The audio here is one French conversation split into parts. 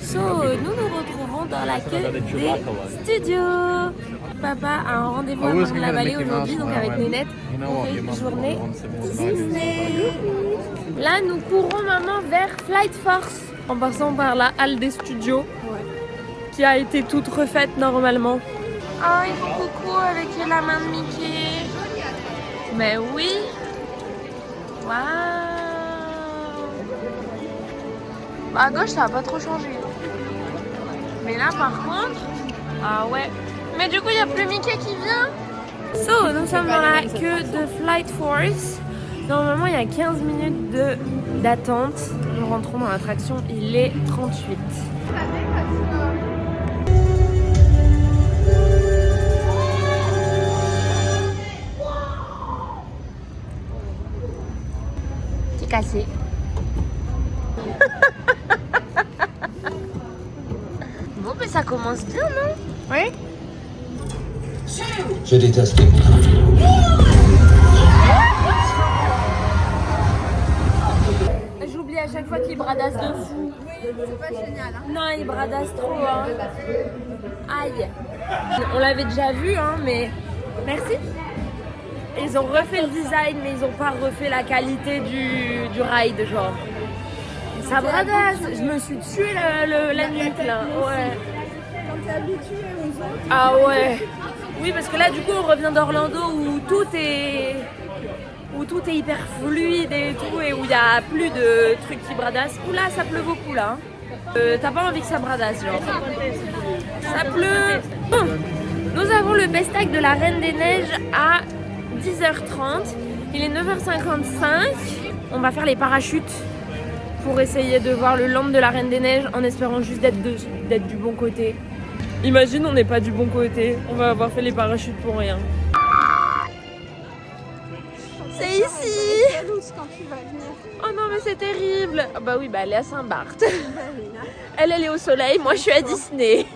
So, nous nous retrouvons dans la queue des studios. Papa a un rendez-vous à Marne-la-Vallée aujourd'hui, donc avec Nénette, on fait une journée Disney. Là, nous courons maman vers Flight Force, en passant par la halle des studios, qui a été toute refaite normalement. Oh, il faut coucou avec la main de Mickey. Mais oui. Waouh. Bah, à gauche, ça a pas trop changé. Mais là, par contre, ah ouais. Mais du coup, il n'y a plus Mickey qui vient. So, nous sommes dans la queue de Flight Force. Normalement, il y a 15 minutes d'attente. Nous rentrons dans l'attraction, il est 38. C'est cassé. Bon, mais ça commence bien, non? Oui. Je déteste les contrats. J'oublie à chaque fois qu'il bradasse de fou. C'est pas génial. Hein. Non, il bradasse trop. Hein. Aïe. On l'avait déjà vu, hein, mais merci. Ils ont refait le design, mais ils n'ont pas refait la qualité du ride, genre. Ça bradasse. Je me suis tué la nuque, là. Ouais. Quand t'es habitué aux autres. Ah ouais. Oui, parce que là, du coup, on revient d'Orlando où tout est hyper fluide et tout, et où il n'y a plus de trucs qui bradassent. Oula, ça pleut beaucoup là. T'as pas envie que ça bradasse, genre. Ça pleut. Bon. Nous avons le pestac de la Reine des Neiges à 10h30. Il est 9h55. On va faire les parachutes pour essayer de voir le land de la Reine des Neiges en espérant juste d'être du bon côté. Imagine, on n'est pas du bon côté. On va avoir fait les parachutes pour rien. C'est ici. Quand tu vas venir. Oh non, mais c'est terrible. Ah bah oui, bah elle est à Saint-Barth. Elle est au soleil, moi je suis à Disney.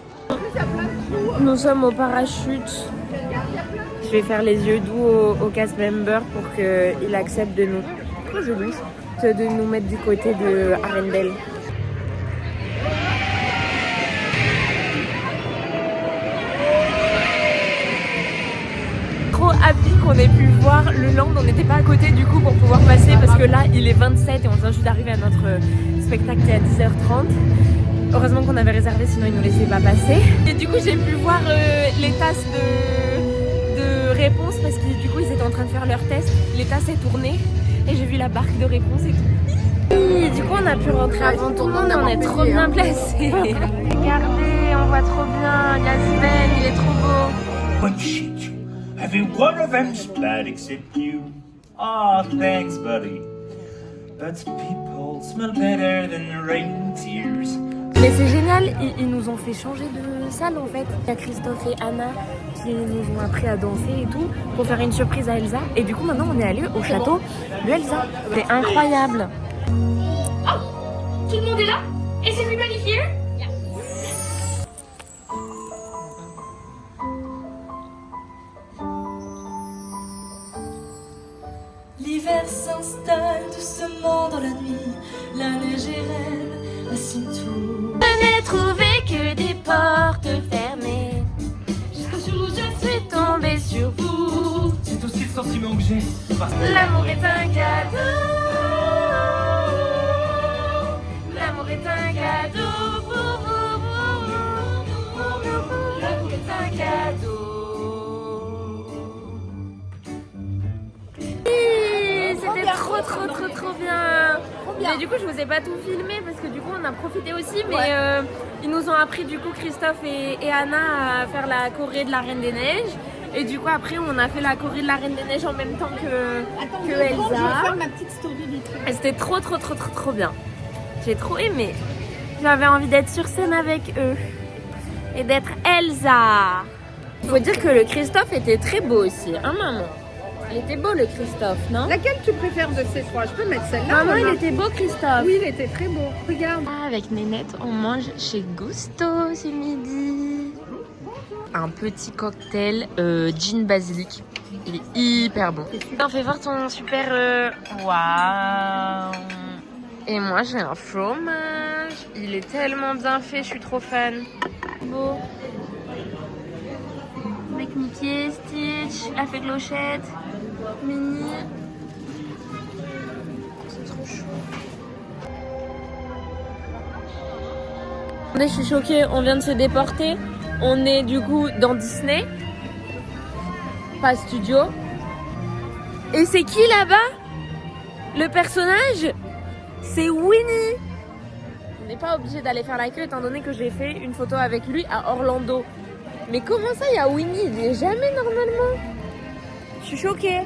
Nous sommes au parachute. Je vais faire les yeux doux au cast member pour qu'il accepte de nous mettre du côté de Arendelle. Happy qu'on ait pu voir le land, on n'était pas à côté du coup pour pouvoir passer parce que là il est 27 et on vient juste d'arriver à notre spectacle qui est à 10h30. Heureusement qu'on avait réservé, sinon ils nous laissaient pas passer. Et du coup j'ai pu voir les tasses de réponses parce que du coup ils étaient en train de faire leur test. Les tasses est tournées et j'ai vu la barque de réponses et tout. Et du coup on a pu rentrer avant tout le monde, on est trop bien placés. Regardez, on voit trop bien, il y a Sven, il est trop beau. One shit. Every one of them's bad except you. Aw, thanks, buddy. But people smell better than rain tears. Mais c'est génial, ils nous ont fait changer de salle en fait. Il y a Christophe et Anna qui nous ont appris à danser et tout pour faire une surprise à Elsa. Et du coup maintenant on est allé au château de Elsa. C'est incroyable. Oh, tout le monde est là? Is everybody here? L'hiver s'installe doucement dans la nuit, la neige est reine, assieds tout. Je n'ai trouvé que des portes fermées. Je suis tombée sur vous. C'est aussi le sentiment que j'ai. L'amour est un cadeau. L'amour est un cadeau pour vous. L'amour est un cadeau. C'était trop bien. Mais du coup je vous ai pas tout filmé parce que du coup on a profité aussi, mais ils nous ont appris du coup Christophe et Anna à faire la choré de la Reine des Neiges. Et du coup après on a fait la choré de la Reine des Neiges en même temps que Elsa. Je vais faire ma petite story vite. Et c'était trop bien. J'ai trop aimé. J'avais envie d'être sur scène avec eux et d'être Elsa. Faut dire que le Christophe était très beau aussi, hein maman? Il était beau le Christophe, non? Laquelle tu préfères de ces trois? Je peux mettre celle-là? Maman, il était beau Christophe. Oui, il était très beau. Regarde. Avec Nénette, on mange chez Gusto ce midi. Un petit cocktail gin basilic. Il est hyper bon. On fait voir ton super... Waouh. Et moi, j'ai un fromage. Il est tellement bien fait, je suis trop fan. Beau. Avec Mickey, Stitch, la fée Clochette, Minnie. C'est trop chou. Je suis choquée, on vient de se déporter. On est du coup dans Disney, pas studio. Et c'est qui là-bas? Le personnage? C'est Winnie. On n'est pas obligé d'aller faire la queue étant donné que j'ai fait une photo avec lui à Orlando. Mais comment ça, il y a Winnie? Il n'y est jamais normalement. Je suis choquée.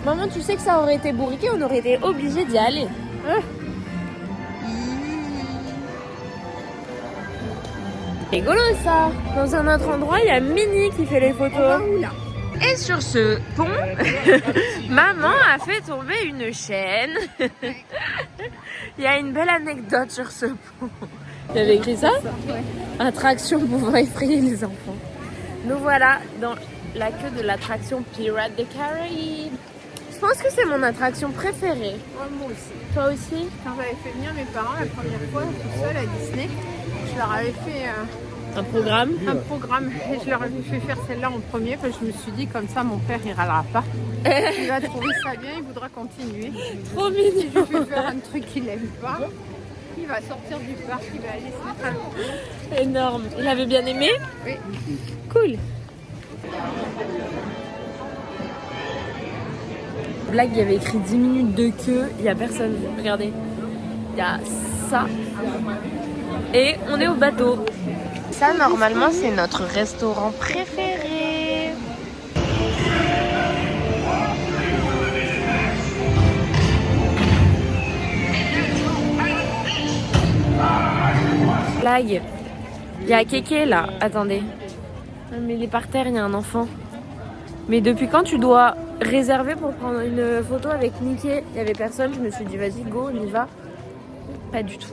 Maman, tu sais que ça aurait été bourriqué, on aurait été obligé d'y aller. Rigolo ça. Dans un autre endroit, il y a Minnie qui fait les photos. Et sur ce pont, maman a fait tomber une chaîne. Il y a une belle anecdote sur ce pont. Il y avait écrit ça? Attraction pouvant effrayer les enfants. Nous voilà dans la queue de l'attraction Pirates des Caraïbes. Je pense que c'est mon attraction préférée. Moi aussi. Toi aussi? Quand j'avais fait venir mes parents la première fois tout seul à Disney, je leur avais fait Un programme? un programme et je leur avais fait faire celle-là en premier parce que je me suis dit comme ça mon père il râlera pas. Il va trouver ça bien, il voudra continuer. Trop Si mignon. je vais faire un truc qu'il aime pas, il va sortir du parc, il va aller se mettre un... Énorme. Il avait bien aimé? Oui. Cool. Blague, il y avait écrit 10 minutes de queue, il n'y a personne. Regardez. Il y a ça. Et on est au bateau. Ça, normalement, c'est notre restaurant préféré. Blague. Il y a Kéké là. Attendez. Mais il est par terre, il y a un enfant. Mais depuis quand tu dois réserver pour prendre une photo avec Mickey? Il n'y avait personne, je me suis dit vas-y go, on y va. Pas du tout.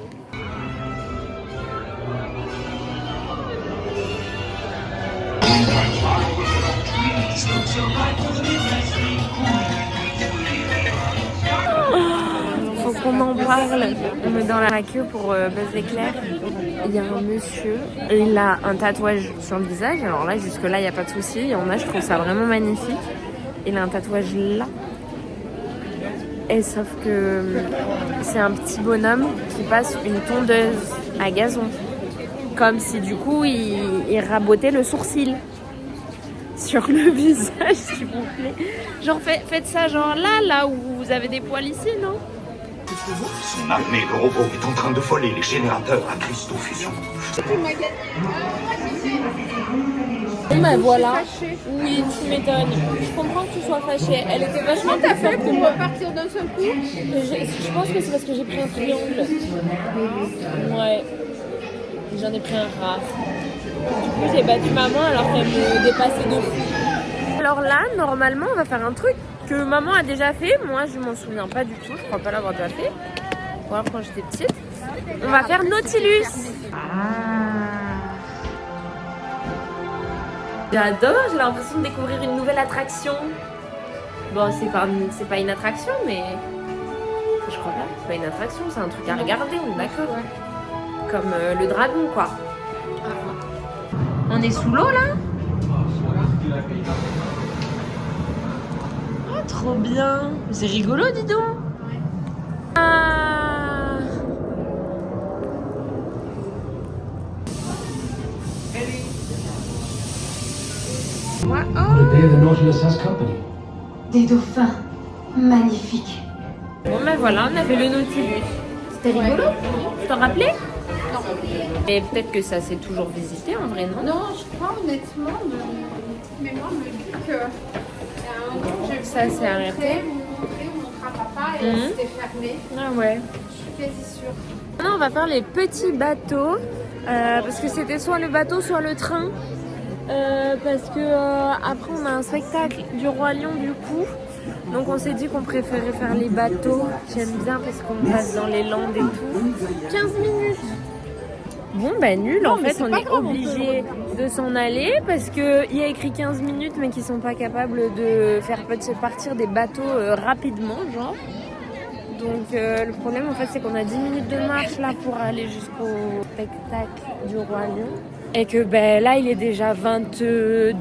Faut qu'on en parle. On est dans la queue pour Buzz l'éclair. Il y a un monsieur, il a un tatouage sur le visage. Alors là, jusque-là, il n'y a pas de souci. Il y en a, je trouve ça vraiment magnifique. Il a un tatouage là. Et sauf que c'est un petit bonhomme qui passe une tondeuse à gazon. Comme si du coup, il rabotait le sourcil sur le visage, s'il vous plaît. Genre, faites ça genre là où vous avez des poils ici, non? Son armée de robots est en train de voler les générateurs à cristaux fusion. Bon bah voilà. Oui, tu m'étonnes. Je comprends que tu sois fâchée. Elle était vachement T'as fait forte. pour repartir d'un seul coup? Je pense que c'est parce que j'ai pris un triangle. Ouais. J'en ai pris un rare. Du coup, j'ai battu maman alors qu'elle me dépassait de fou. Alors là, normalement, on va faire un truc que maman a déjà fait. Moi, je m'en souviens pas du tout. Je crois pas l'avoir déjà fait. Ou alors quand j'étais petite. On va faire Nautilus. J'adore, j'ai l'impression de découvrir une nouvelle attraction. Bon, c'est pas une attraction, mais je crois pas. C'est pas une attraction, c'est un truc à regarder, on est d'accord. Comme le dragon, quoi. On est sous l'eau là? Oh, trop bien. C'est rigolo, dis donc. Ah. Des dauphins magnifiques. Bon ben voilà, on a fait le Nautilus. C'était rigolo? Tu t'en rappelais? Non. Et peut-être que ça s'est toujours visité en vrai, non? Non, je crois honnêtement, ma petite mémoire me dit que un jour, j'ai Ça s'est arrêté. Mon papa et c'était fermé. Ah ouais. Je suis quasi sûre. Maintenant on va faire les petits bateaux parce que c'était soit le bateau soit le train parce que après on a un spectacle du Roi Lion du coup, donc on s'est dit qu'on préférait faire les bateaux. J'aime bien parce qu'on passe dans les landes et tout. 15 minutes. Bon bah nul, en fait on est obligé de s'en aller parce qu'il y a écrit 15 minutes mais qu'ils sont pas capables de faire partir des bateaux rapidement genre. Donc le problème en fait c'est qu'on a 10 minutes de marche là pour aller jusqu'au spectacle du Roi Lion. Et que ben là il est déjà 22,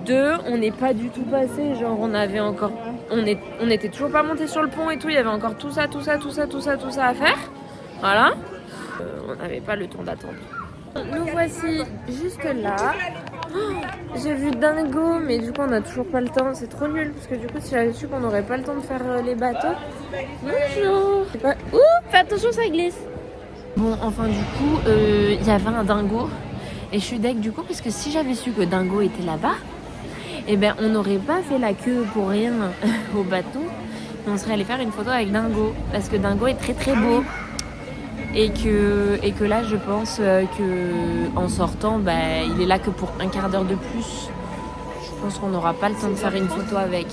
on n'est pas du tout passé, genre on avait encore, on était toujours pas monté sur le pont et tout, il y avait encore tout ça à faire, voilà, on n'avait pas le temps d'attendre. Nous voici juste là, j'ai vu Dingo mais du coup on n'a toujours pas le temps, c'est trop nul parce que du coup si j'avais su qu'on n'aurait pas le temps de faire les bateaux, bonjour, fais attention ça glisse. Bon enfin du coup il y avait un dingo. Et je suis deg du coup parce que si j'avais su que Dingo était là-bas, eh ben on n'aurait pas fait la queue pour rien au bateau. On serait allé faire une photo avec Dingo parce que Dingo est très très beau et que là je pense que en sortant, ben il est là que pour un quart d'heure de plus. Je pense qu'on n'aura pas le temps de faire une photo avec.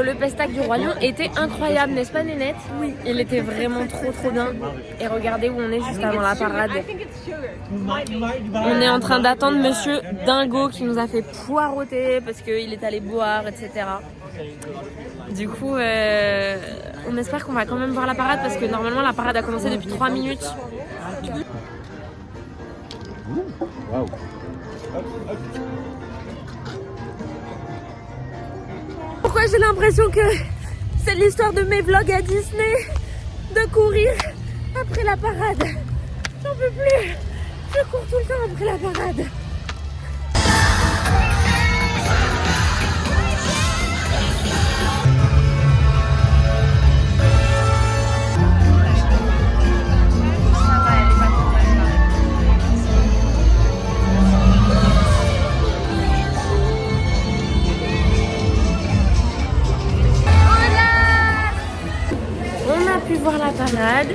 Le pestac du Roi Lion était incroyable, n'est-ce pas Nénette? Oui. Il était vraiment trop bien. Et regardez où on est juste avant la parade. On est en train d'attendre monsieur Dingo qui nous a fait poireauter parce qu'il est allé boire, etc. Du coup, on espère qu'on va quand même voir la parade parce que normalement la parade a commencé depuis 3 minutes. Wow. Pourquoi j'ai l'impression que c'est l'histoire de mes vlogs à Disney de courir après la parade? J'en peux plus, je cours tout le temps après la parade. Voir la parade,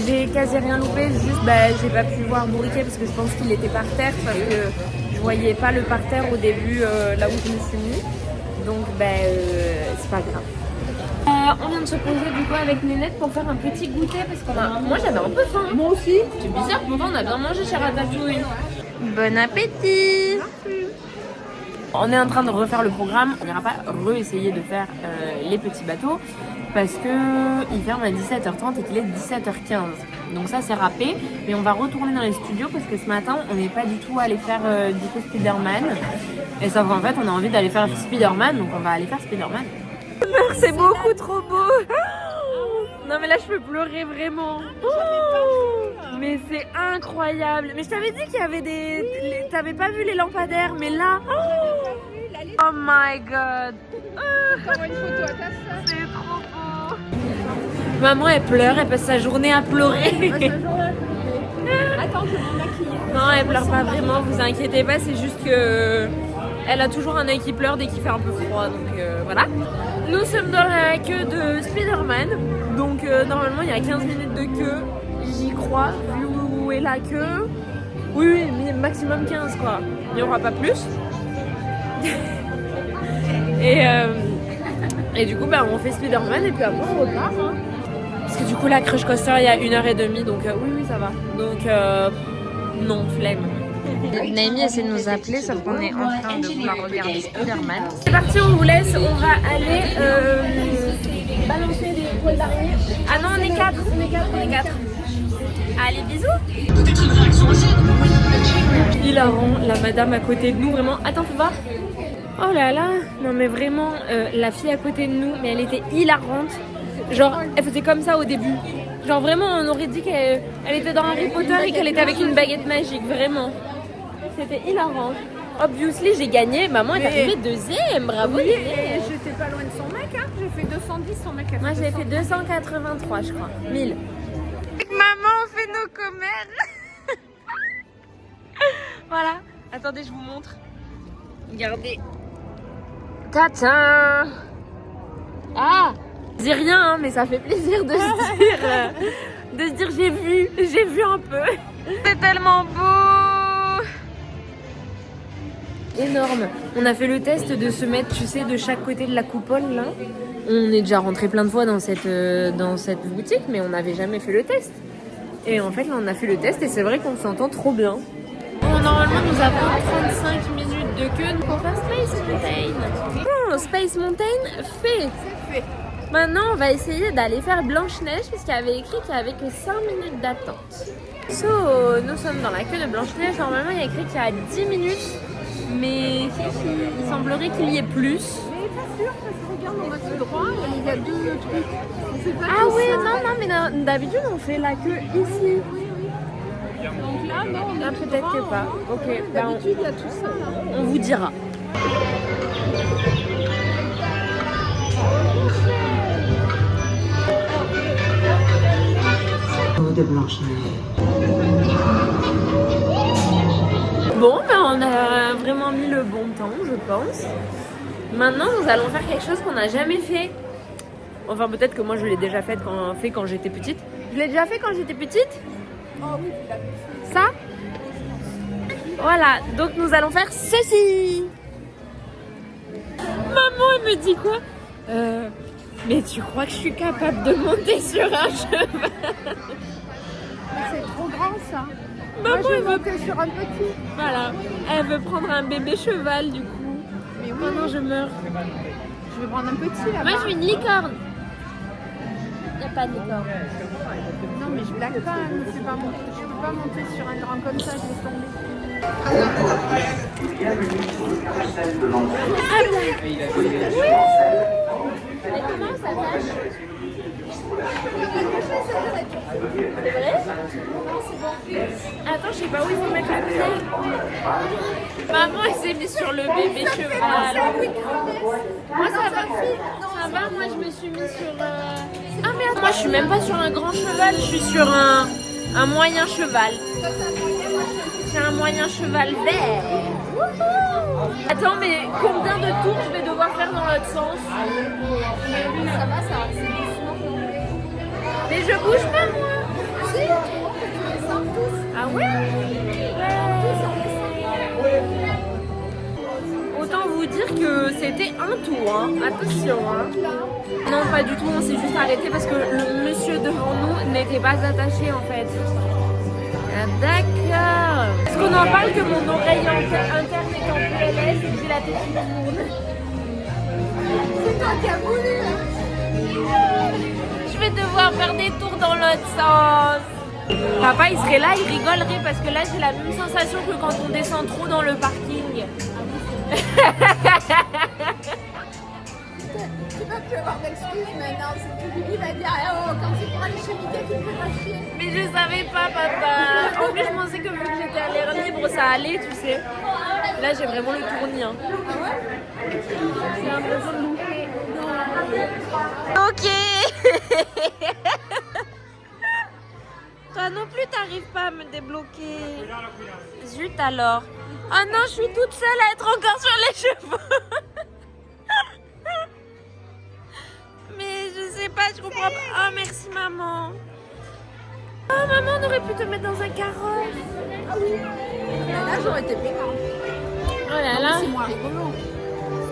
j'ai quasi rien loupé, juste j'ai pas pu voir Bourriquet parce que je pense qu'il était par terre parce que je voyais pas le parterre au début là où je me suis mis, donc c'est pas grave. On vient de se poser du coup avec Nénette pour faire un petit goûter parce que moi j'avais un peu faim. Moi aussi. C'est bizarre, pourtant on a bien mangé chez Ratatouille. Bon appétit. On est en train de refaire le programme, on n'ira pas essayer de faire les petits bateaux parce qu'il ferme à 17h30 et qu'il est 17h15. Donc ça c'est râpé, mais on va retourner dans les studios parce que ce matin on n'est pas du tout allé faire du coup Spider-Man. Et sauf qu'en fait on a envie d'aller faire Spider-Man, donc on va aller faire Spider-Man. C'est beaucoup trop beau. Non mais là je peux pleurer vraiment. Mais c'est incroyable. Mais je t'avais dit qu'il y avait des... T'avais pas vu les lampadaires, mais là... Oh my god. C'est trop beau. Maman elle pleure, elle passe sa journée à pleurer. Attends, je vais me maquiller. Non, elle pleure pas vraiment, vous inquiétez pas, c'est juste que... Elle a toujours un œil qui pleure dès qu'il fait un peu froid, donc voilà. Nous sommes dans la queue de Spider-Man, donc normalement il y a 15 minutes de queue, j'y crois, vu où est la queue. Oui, maximum 15 quoi, il n'y aura pas plus. et du coup on fait Spider-Man et puis après on repart. Hein. Parce que du coup la Crush Coaster il y a 1h30, donc oui ça va. Donc non, flemme. Naomi essaie de nous appeler, sauf qu'on est en train de vouloir regarder Spider-Man. C'est parti, on vous laisse, on va aller balancer des poils d'araignée. Ah non, on est 4. Allez, bisous. Peut-être une réaction à ça. Hilarant, la madame à côté de nous, vraiment. Attends, faut voir. Oh là là, non mais vraiment, la fille à côté de nous, mais elle était hilarante. Genre, elle faisait comme ça au début. Genre vraiment, on aurait dit qu'elle était dans Harry Potter et qu'elle était avec une baguette magique, vraiment. C'était hilarant. Obviously, j'ai gagné. Maman est arrivée deuxième, bravo. Oui, et j'étais pas loin de son mec, hein. J'ai fait 210, son mec a fait Moi, j'ai fait 283, je crois. 1000. Maman, on fait nos commères. Voilà. Attendez, je vous montre. Regardez. Tata. Ah, je dis rien, hein, mais ça fait plaisir de se dire j'ai vu un peu. C'est tellement beau. Énorme. On a fait le test de se mettre, tu sais, de chaque côté de la coupole là. On est déjà rentré plein de fois dans cette boutique, mais on n'avait jamais fait le test. Et en fait, là, on a fait le test et c'est vrai qu'on s'entend trop bien. Bon, normalement, nous avons 35 minutes de queue pour faire Space Mountain. Bon, Space Mountain fait. C'est fait. Maintenant, on va essayer d'aller faire Blanche-Neige parce qu'il y avait écrit qu'il n'y avait que 5 minutes d'attente. So, nous sommes dans la queue de Blanche-Neige. Normalement, il y a écrit qu'il y a 10 minutes, mais il semblerait qu'il y ait plus. Mais pas sûr, parce que regarde, on va tout droit et il y a 2 trucs. On fait pas Ah tout oui, ça. non, mais d'habitude, on fait la queue ici. Donc là, non, on Ah, est tout peut-être droit, que pas. on- Ok, ben, D'habitude, il y a tout ça là. on vous dira. De Blanche-Neige. Bon, ben on a vraiment mis le bon temps, je pense. Maintenant, nous allons faire quelque chose qu'on n'a jamais fait. Enfin, peut-être que moi, je l'ai déjà fait quand j'étais petite. Je l'ai déjà fait quand j'étais petite. Oh oui, tu l'as fait. Ça. Voilà, donc nous allons faire ceci. Maman, elle me dit quoi? Mais tu crois que je suis capable de monter sur un cheval? C'est trop grand ça. Maman, Moi, je elle veux veut... que sur un petit. Voilà, elle veut prendre un bébé cheval du coup. Mais oui, Maintenant, je meurs. je vais prendre un petit là-bas. Moi, je veux une licorne. Il n'y a pas de licorne. Non, mais je blague pas, hein, me fais pas monter. Je peux pas monter sur un grand comme ça, je vais tomber. Mais comment ça tâche? C'est vrai? Attends, je sais pas où il faut mettre le pied. Maman, elle s'est mise sur le bébé cheval. Moi, ça va. Ça va, moi, je me suis mise sur... Ah merde, moi, je suis même pas sur un grand cheval, je suis sur un moyen cheval. J'ai un moyen cheval vert. Attends, mais combien de tours je vais devoir faire dans l'autre sens? Ça va, ça, c'est doucement. Mais je bouge pas, moi. Si, on descend tous. Ah ouais? Autant vous dire que c'était un tour, hein. Attention, hein. Non, pas du tout, on s'est juste arrêté parce que le monsieur devant nous n'était pas attaché en fait. Ah, d'accord. Est-ce qu'on en parle que mon oreille interne est en PLS et que j'ai la tête qui tourne? C'est toi qui as voulu. Hein. Je vais devoir faire des tours dans l'autre sens. Papa, il serait là, il rigolerait parce que là, j'ai la même sensation que quand on descend trop dans le parking. Tu vas plus avoir d'excuses maintenant. Il va dire oh, quand c'est pour aller chez Mickey, tu me fais pas chier. Mais je savais pas, papa. En plus, je pensais que vu que j'étais à l'air libre, ça allait, tu sais. Là, j'ai vraiment le tournis. Hein. J'ai l'impression de louper. Ok. Toi non plus, t'arrives pas à me débloquer. Zut alors. Oh non, je suis toute seule à être encore sur les chevaux. Mais je sais pas, je comprends pas. Oh, merci maman. Oh maman, on aurait pu te mettre dans un carrosse. Là, j'aurais été peinante. Oh là là. C'est moins rigolo.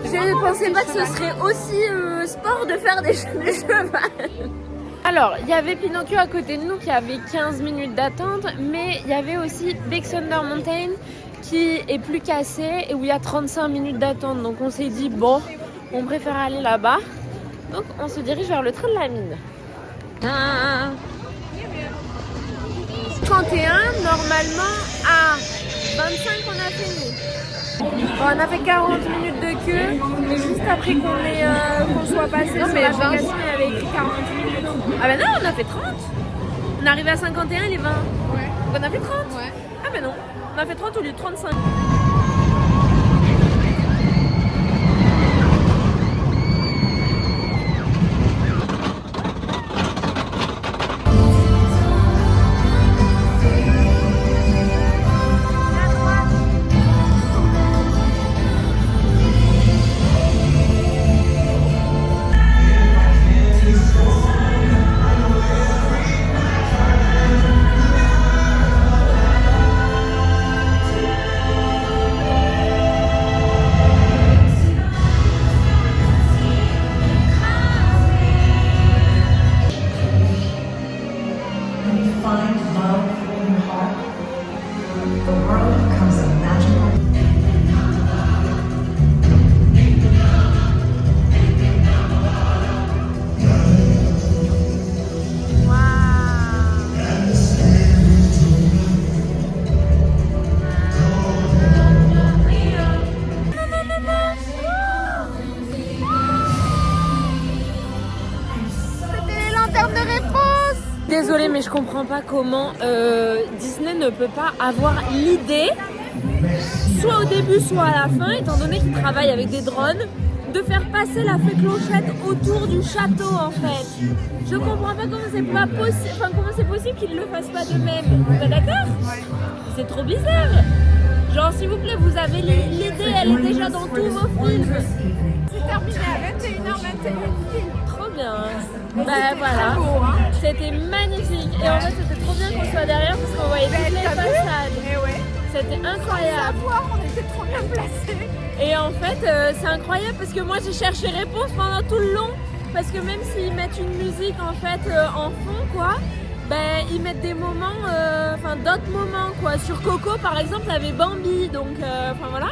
Je ne pensais pas que ce serait aussi sport de faire des cheval. Alors, il y avait Pinocchio à côté de nous qui avait 15 minutes d'attente, mais il y avait aussi Big Thunder Mountain qui est plus cassé et où il y a 35 minutes d'attente. Donc on s'est dit, bon, on préfère aller là-bas. Donc on se dirige vers le train de la mine. 31, normalement à 25 on a fini. Bon, on a fait 40 minutes de queue, mais juste après qu'on soit passé sur l'application, il y avait écrit 40 minutes. Ah ben non, on a fait 30. On est arrivé à 51, il est 20. Ouais. On a fait 30. Ouais. Ah ben non, on a fait 30 au lieu de 35. Désolée, mais je comprends pas comment Disney ne peut pas avoir l'idée, soit au début, soit à la fin, étant donné qu'ils travaillent avec des drones, de faire passer la fée Clochette autour du château en fait. Je comprends pas comment c'est pas possible, enfin comment c'est possible qu'ils le fassent pas d'eux-mêmes. Vous êtes d'accord? C'est trop bizarre. Genre s'il vous plaît, vous avez l'idée, elle est déjà dans tous vos films. C'est terminé à 21h21. Trop bien. Bah voilà, c'était magnifique et en fait c'était trop bien qu'on soit derrière parce qu'on voyait toutes les façades. Et ouais. C'était incroyable. On était trop bien placés. Et en fait c'est incroyable parce que moi j'ai cherché réponse pendant tout le long parce que même s'ils mettent une musique en fait en fond quoi, ben ils mettent des moments, enfin d'autres moments quoi. Sur Coco par exemple il y avait Bambi donc enfin voilà.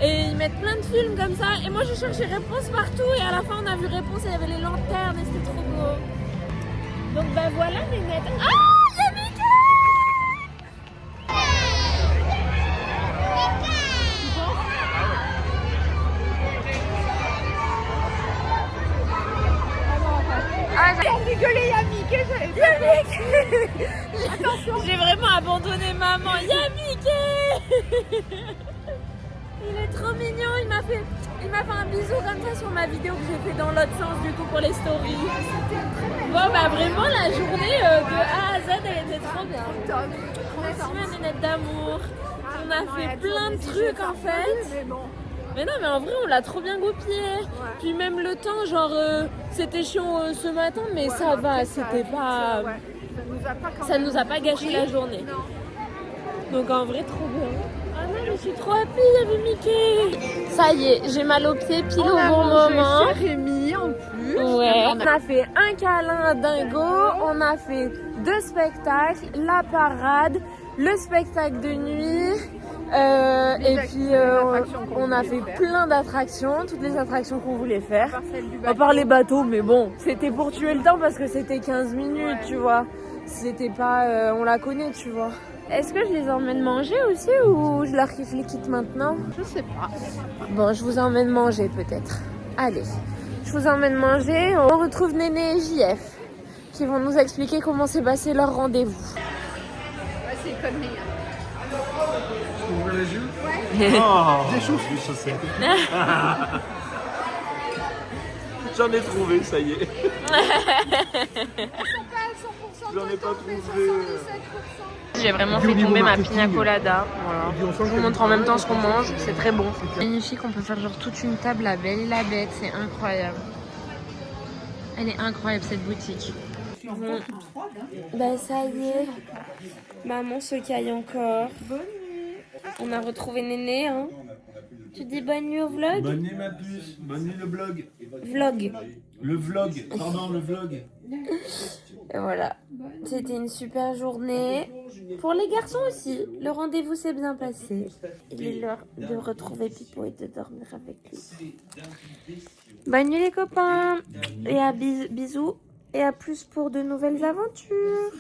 Et ils mettent plein de films comme ça. Et moi j'ai cherché réponse partout et à la fin on a vu réponse et il y avait les lanternes et c'était trop beau. Donc bah voilà Nénette. Ah il y a Mickey. Ah j'ai rigolé, il y a Mickey, j'avais Mickey. Attention. J'ai vraiment abandonné maman. Il y a Mickey. Il est trop mignon, il m'a fait un bisou comme ça sur ma vidéo que j'ai fait dans l'autre sens du coup pour les stories. Bon bah vraiment la journée de A à Z elle était trop bien. Merci ma Nénette d'amour. On a fait plein de trucs en fait. Mais non mais en vrai on l'a trop bien goupillé. Puis même le temps genre c'était chiant ce matin mais ça va, c'était pas... Ça nous a pas gâché la journée. Donc en vrai trop bien. Ah non, mais je suis trop happy, il y avait Mickey. Ça y est, j'ai mal aux pieds pile au bon moment. Chez Rémi en plus. Ouais. On a fait un câlin à Dingo, on a fait 2 spectacles, la parade, le spectacle de nuit. Et puis on a fait plein d'attractions, toutes les attractions qu'on voulait faire. À part les bateaux, mais bon, c'était pour tuer le temps parce que c'était 15 minutes, tu vois. C'était pas... on la connaît, tu vois. Est-ce que je les emmène manger aussi ou je les quitte maintenant? Je sais pas. Bon, je vous emmène manger peut-être. Allez, je vous emmène manger. On retrouve Néné et JF qui vont nous expliquer comment s'est passé leur rendez-vous. Ouais, c'est une connerie. Ouvre les yeux? Ouais. Oh, j'ai chaud les chaussettes. J'en ai trouvé, ça y est. J'en ai pas trouvé. J'ai vraiment fait tomber ma pina colada. Voilà. Je vous montre en même temps ce qu'on mange, c'est très bon. Magnifique, on peut faire genre toute une table, la Belle et la Bête, c'est incroyable. Elle est incroyable cette boutique. Bah ça y est, maman se caille encore. On a retrouvé Néné, hein. Tu dis bonne nuit au vlog? Bonne nuit ma puce, bonne nuit le blog. Vlog. Le vlog, pardon le vlog. Et voilà, c'était une super journée. Pour les garçons aussi, le rendez-vous s'est bien passé. Il est l'heure de retrouver Pipo et de dormir avec lui. Bonne nuit les copains. Et à bisous et à plus pour de nouvelles aventures.